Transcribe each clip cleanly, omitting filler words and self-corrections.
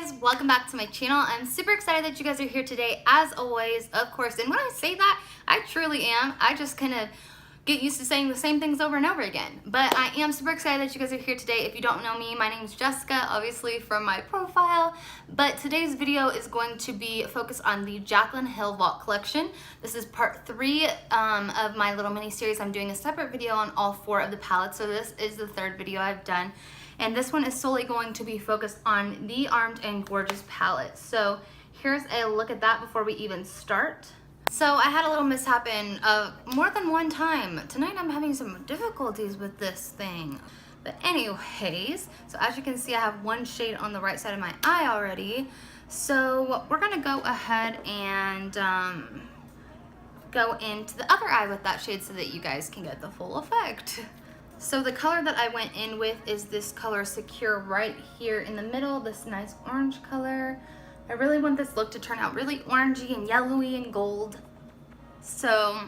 guys, welcome back to my channel. I'm super excited that you guys are here today, as always, of course. And when I say that, I truly am. I just kind of get used to saying the same things over and over again. But I am super excited that you guys are here today. If you don't know me, my name is Jessica, obviously from my profile. But today's video is going to be focused on the JACLYN Hill Vault collection. This is part 3 of my little mini series. I'm doing a separate video on all 4 of the palettes, so this is the 3rd video I've done. And this one is solely going to be focused on the Armed and Gorgeous palette. So here's a look at that before we even start. So I had a little mishap in more than one time. Tonight I'm having some difficulties with this thing. But anyways, so as you can see, I have one shade on the right side of my eye already. So we're gonna go ahead and go into the other eye with that shade so that you guys can get the full effect. So the color that I went in with is this color Secure right here in the middle, this nice orange color. I really want this look to turn out really orangey and yellowy and gold. So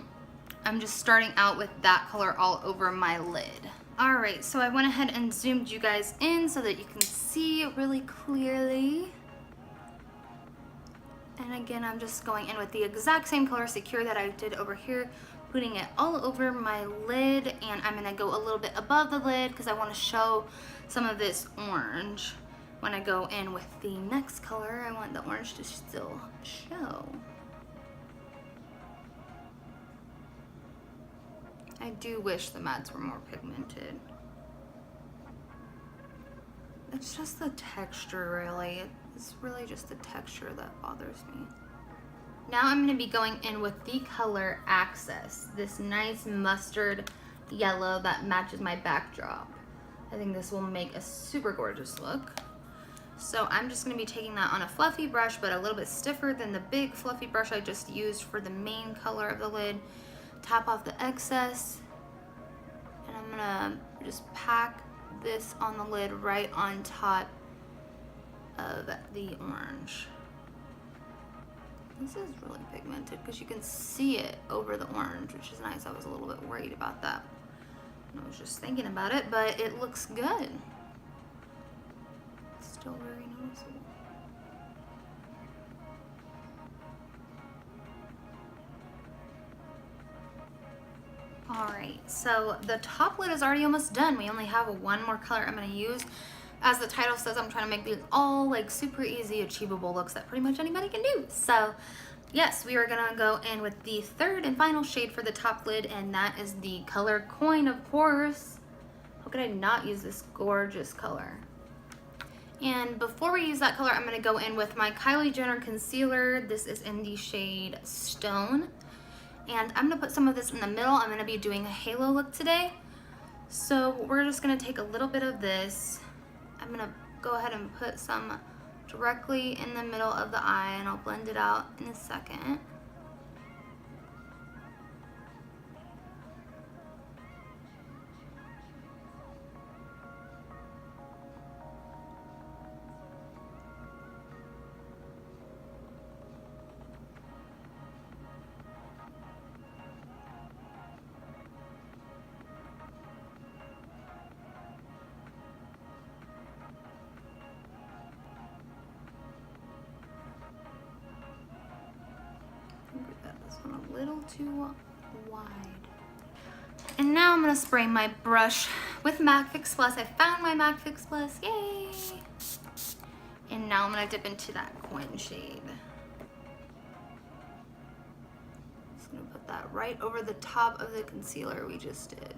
I'm just starting out with that color all over my lid. All right, so I went ahead and zoomed you guys in so that you can see really clearly. And again, I'm just going in with the exact same color Secure that I did over here, putting it all over my lid, and I'm gonna go a little bit above the lid because I want to show some of this orange. When I go in with the next color, I want the orange to still show. I do wish the mattes were more pigmented. It's just the texture, really. It's really just the texture that bothers me. Now I'm going to be going in with the color Access, this nice mustard yellow that matches my backdrop. I think this will make a super gorgeous look. So I'm just going to be taking that on a fluffy brush, but a little bit stiffer than the big fluffy brush I just used for the main color of the lid. Tap off the excess, and I'm going to just pack this on the lid right on top of the orange. This is really pigmented because you can see it over the orange, which is nice. I was a little bit worried about that. I was just thinking about it, but it looks good. Still very noticeable. Alright, so the top lid is already almost done. We only have one more color I'm going to use. As the title says, I'm trying to make these all like super easy, achievable looks that pretty much anybody can do. So yes, we are going to go in with the 3rd and final shade for the top lid, and that is the color Coin, of course. How could I not use this gorgeous color? And before we use that color, I'm going to go in with my Kylie Jenner concealer. This is in the shade Stone. And I'm going to put some of this in the middle. I'm going to be doing a halo look today. So we're just going to take a little bit of this. I'm going to go ahead and put some directly in the middle of the eye, and I'll blend it out in a second. This one a little too wide. And now I'm gonna spray my brush with MAC Fix Plus. I found my MAC Fix Plus, yay! And now I'm gonna dip into that Coin shade. Just gonna put that right over the top of the concealer we just did.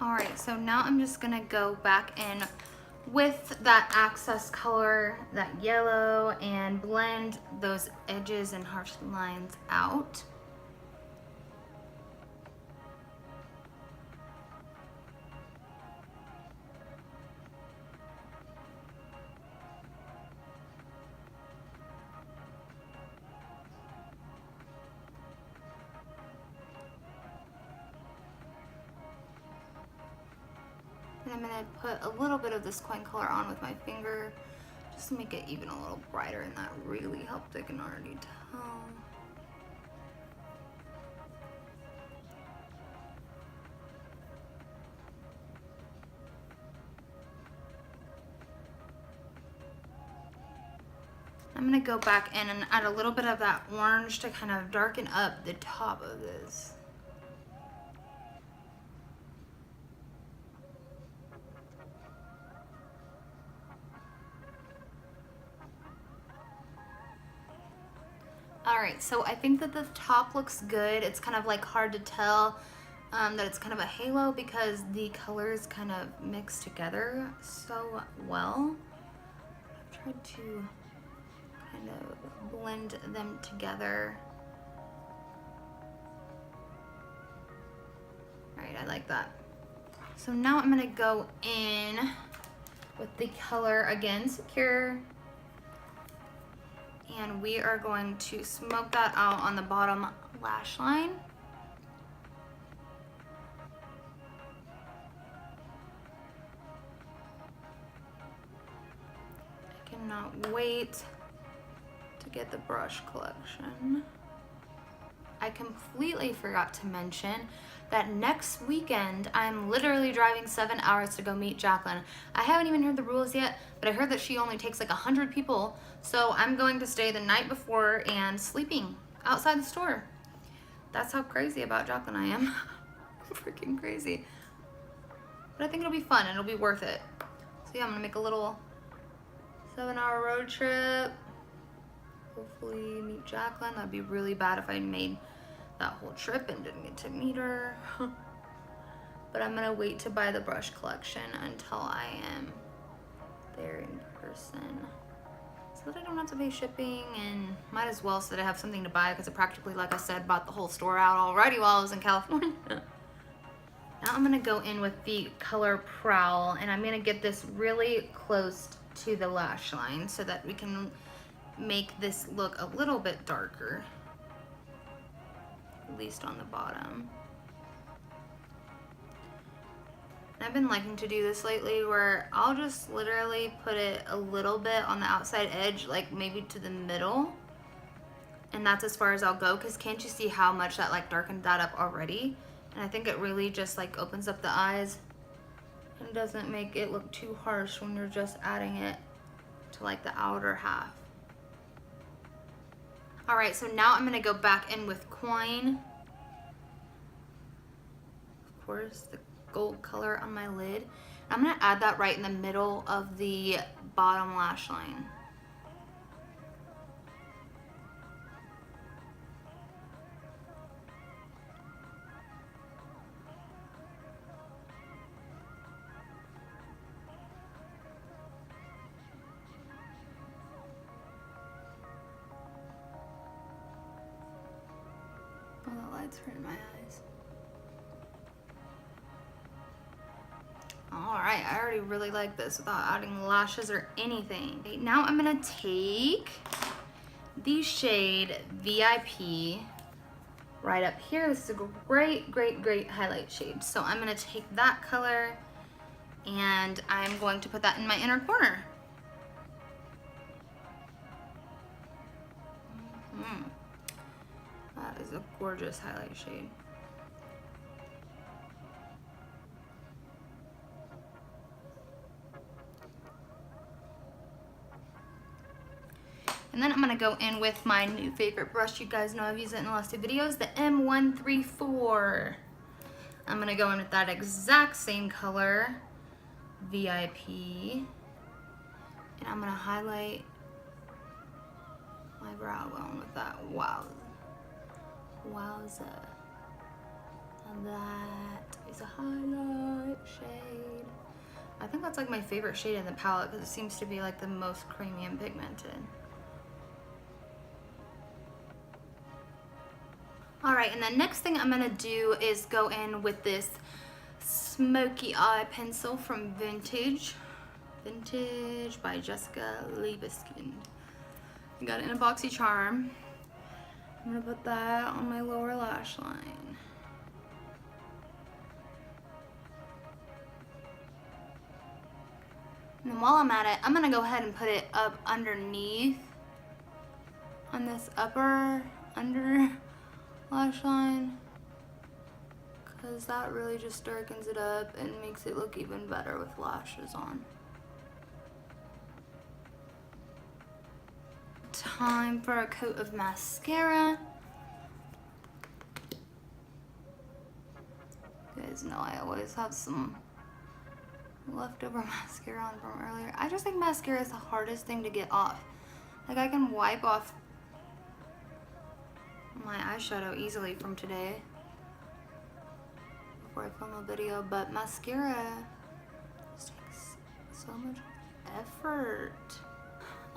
Alright, so now I'm just going to go back in with that Access color, that yellow, and blend those edges and harsh lines out. And I'm gonna put a little bit of this coin color on with my finger, just to make it even a little brighter, and that really helped. I can already tell. I'm gonna go back in and add a little bit of that orange to kind of darken up the top of this. All right, so I think that the top looks good. It's kind of like hard to tell that it's kind of a halo because the colors kind of mix together so well. I've tried to kind of blend them together. All right, I like that. So now I'm gonna go in with the color again, Secure. And we are going to smoke that out on the bottom lash line. I cannot wait to get the brush collection. I completely forgot to mention that next weekend, I'm literally driving 7 hours to go meet JACLYN. I haven't even heard the rules yet, but I heard that she only takes like 100 people. So I'm going to stay the night before and sleeping outside the store. That's how crazy about JACLYN I am. Freaking crazy. But I think it'll be fun and it'll be worth it. So yeah, I'm gonna make a little 7-hour road trip. Hopefully meet JACLYN. That'd be really bad if I made that whole trip and didn't get to meet her. But I'm gonna wait to buy the brush collection until I am there in person, so that I don't have to pay shipping, and might as well so that I have something to buy, because I practically, like I said, bought the whole store out already while I was in California. Now I'm gonna go in with the color Prowl, and I'm gonna get this really close to the lash line so that we can make this look a little bit darker, at least on the bottom. And I've been liking to do this lately where I'll just literally put it a little bit on the outside edge, like maybe to the middle, and that's as far as I'll go, because can't you see how much that like darkened that up already? And I think it really just like opens up the eyes and doesn't make it look too harsh when you're just adding it to like the outer half. All right, so now I'm gonna go back in with coin. Of course, the gold color on my lid. I'm gonna add that right in the middle of the bottom lash line. Oh, the light's hurting my eyes. All right, I already really like this without adding lashes or anything. Okay, now I'm gonna take the shade VIP right up here. This is a great, great, great highlight shade. So I'm gonna take that color and I'm going to put that in my inner corner. That is a gorgeous highlight shade. And then I'm gonna go in with my new favorite brush. You guys know I've used it in the last 2 videos, the M134. I'm gonna go in with that exact same color, VIP. And I'm gonna highlight my brow bone with that. Wowza. And that is a highlight shade. I think that's like my favorite shade in the palette because it seems to be like the most creamy and pigmented. All right, and the next thing I'm gonna do is go in with this smoky eye pencil from Vintage by Jessica Libeskind. I got it in a boxy charm. I'm gonna put that on my lower lash line. And then while I'm at it, I'm gonna go ahead and put it up underneath on this upper under lash line, because that really just darkens it up and makes it look even better with lashes on. Time for a coat of mascara. You guys know I always have some leftover mascara on from earlier. I just think mascara is the hardest thing to get off. Like, I can wipe off my eyeshadow easily from today before I film a video, but mascara just takes so much effort.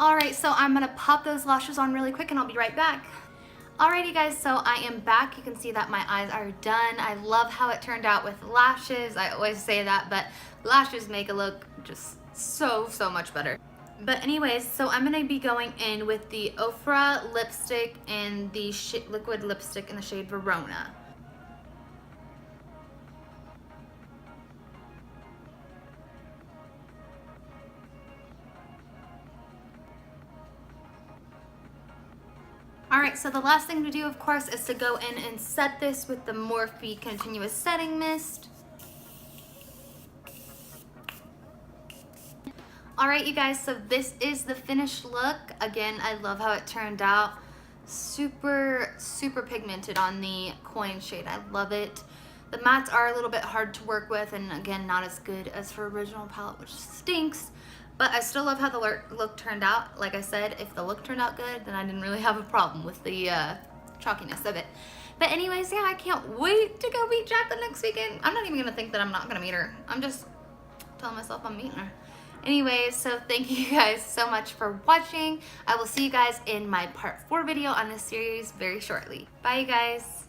Alright, so I'm gonna pop those lashes on really quick and I'll be right back. Alrighty guys, so I am back. You can see that my eyes are done. I love how it turned out with lashes. I always say that, but lashes make it look just so much better. But anyways, so I'm going to be going in with the Ofra lipstick and the liquid lipstick in the shade Verona. Alright, so the last thing to do, of course, is to go in and set this with the Morphe Continuous Setting Mist. Alright, you guys, so this is the finished look. Again, I love how it turned out. Super pigmented on the coin shade. I love it. The mattes are a little bit hard to work with, and again, not as good as her original palette, which stinks. But I still love how the look turned out. Like I said, if the look turned out good, then I didn't really have a problem with the chalkiness of it. But anyways, yeah, I can't wait to go meet JACLYN next weekend. I'm not even going to think that I'm not going to meet her. I'm just telling myself I'm meeting her. Anyways, so thank you guys so much for watching. I will see you guys in my part 4 video on this series very shortly. Bye, you guys.